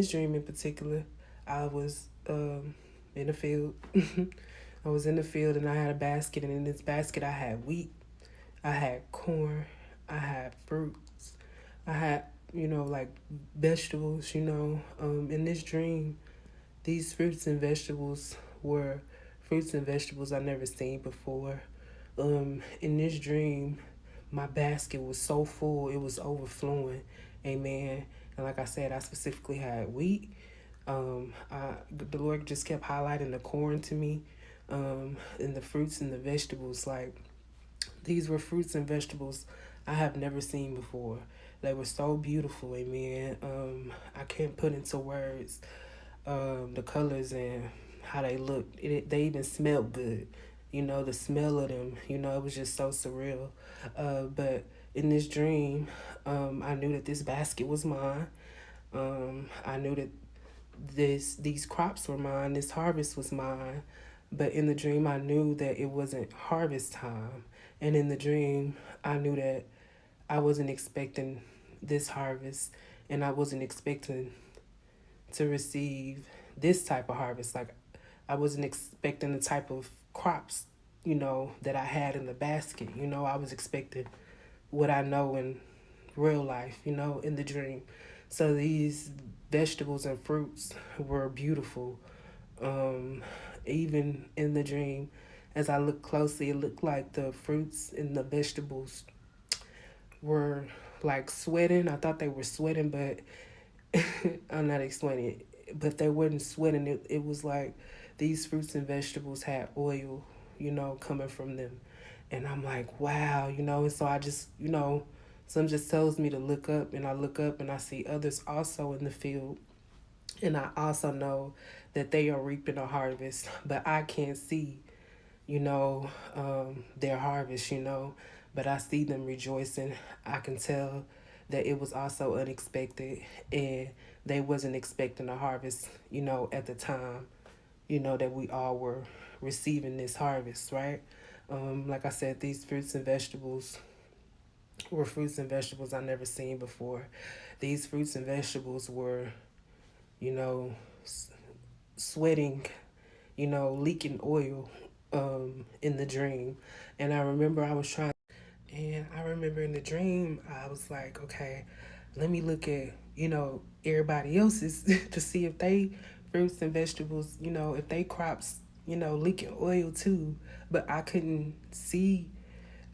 this dream in particular, I was in the field. I was in the field and I had a basket, and in this basket I had wheat, I had corn, I had fruits, I had, like vegetables, in this dream, these fruits and vegetables were fruits and vegetables I never seen before. In this dream, my basket was so full, it was overflowing. Amen. And like I said, I specifically had wheat. The Lord just kept highlighting the corn to me, and the fruits and the vegetables. Like, these were fruits and vegetables I have never seen before. They were so beautiful, amen. I can't put into words the colors and how they looked. They even smelled good. The smell of them, it was just so surreal. But in this dream, I knew that this basket was mine. I knew that these crops were mine, this harvest was mine. But in the dream, I knew that it wasn't harvest time. And in the dream, I knew that I wasn't expecting this harvest, and I wasn't expecting to receive this type of harvest. Like, I wasn't expecting the type of crops, that I had in the basket. I was expecting what I know in real life, in the dream. So these vegetables and fruits were beautiful. Um, Even in the dream, as I looked closely, it looked like the fruits and the vegetables were like sweating. I thought they were sweating, but I'm not explaining it. But they weren't sweating. It was like these fruits and vegetables had oil, coming from them. And I'm like, wow, and so I just, some just tells me to look up, and I look up and I see others also in the field. And I also know that they are reaping a harvest, but I can't see, their harvest, but I see them rejoicing. I can tell that it was also unexpected, and they wasn't expecting a harvest, at the time, that we all were receiving this harvest, right? Like I said, these fruits and vegetables were fruits and vegetables I never seen before. These fruits and vegetables were, you know, sweating, leaking oil in the dream. And I remember I was trying, and I remember in the dream, I was like, okay, let me look at, everybody else's to see if they fruits and vegetables, if they crops, leaking oil too. But I couldn't see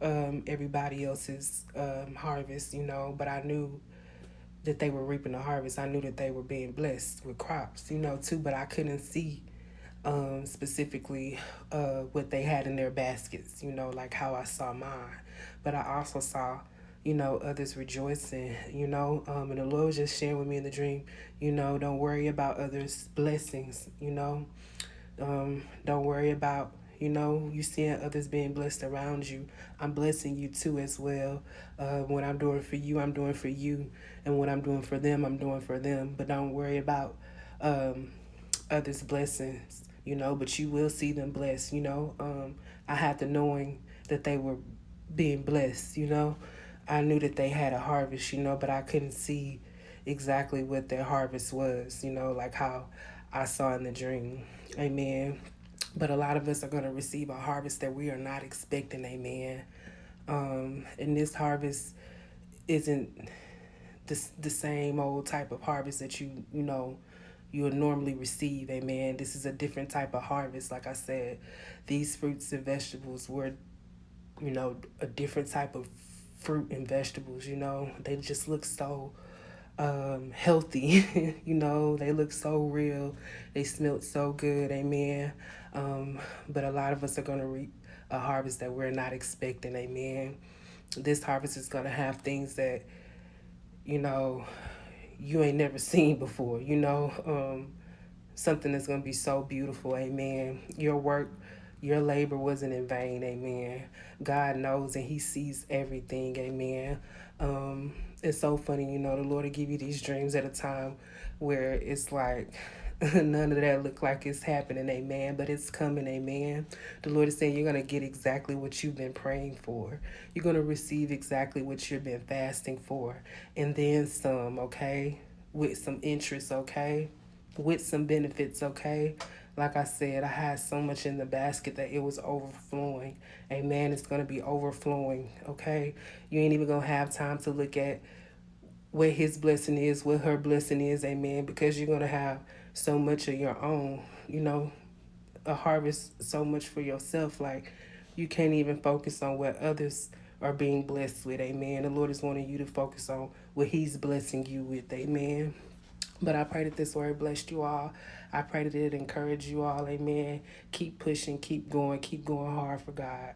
everybody else's harvest, but I knew that they were reaping the harvest. I knew that they were being blessed with crops, too, but I couldn't see specifically what they had in their baskets, like how I saw mine. But I also saw, others rejoicing, and the Lord was just sharing with me in the dream, don't worry about others' blessings, don't worry about, you seeing others being blessed around you. I'm blessing you too as well. What I'm doing for you, I'm doing for you. And what I'm doing for them, I'm doing for them. But don't worry about others' blessings, but you will see them blessed, I had the knowing that they were being blessed, I knew that they had a harvest, but I couldn't see exactly what their harvest was, like how I saw in the dream. Amen. But a lot of us are going to receive a harvest that we are not expecting. Amen. And this harvest isn't the same old type of harvest that you would normally receive. Amen. This is a different type of harvest. Like I said, these fruits and vegetables were, a different type of fruit and vegetables. They just look so healthy. They look so real. They smelled so good. Amen. But a lot of us are going to reap a harvest that we're not expecting. Amen. This harvest is going to have things that, you know, you ain't never seen before, something that's going to be so beautiful. Amen. Your work, your labor wasn't in vain. Amen. God knows and he sees everything. Amen. It's so funny, the Lord will give you these dreams at a time where it's like none of that look like it's happening. Amen. But it's coming. Amen. The Lord is saying you're going to get exactly what you've been praying for. You're going to receive exactly what you've been fasting for. And then some, okay? with some interest, okay? With some benefits, okay? Like I said, I had so much in the basket that it was overflowing. Amen. It's going to be overflowing, okay? You ain't even going to have time to look at what his blessing is, what her blessing is, amen, because you're going to have so much of your own, a harvest so much for yourself. Like, you can't even focus on what others are being blessed with, amen. The Lord is wanting you to focus on what he's blessing you with, amen. But I pray that this word blessed you all. I pray that it encouraged you all, amen. Keep pushing, keep going hard for God.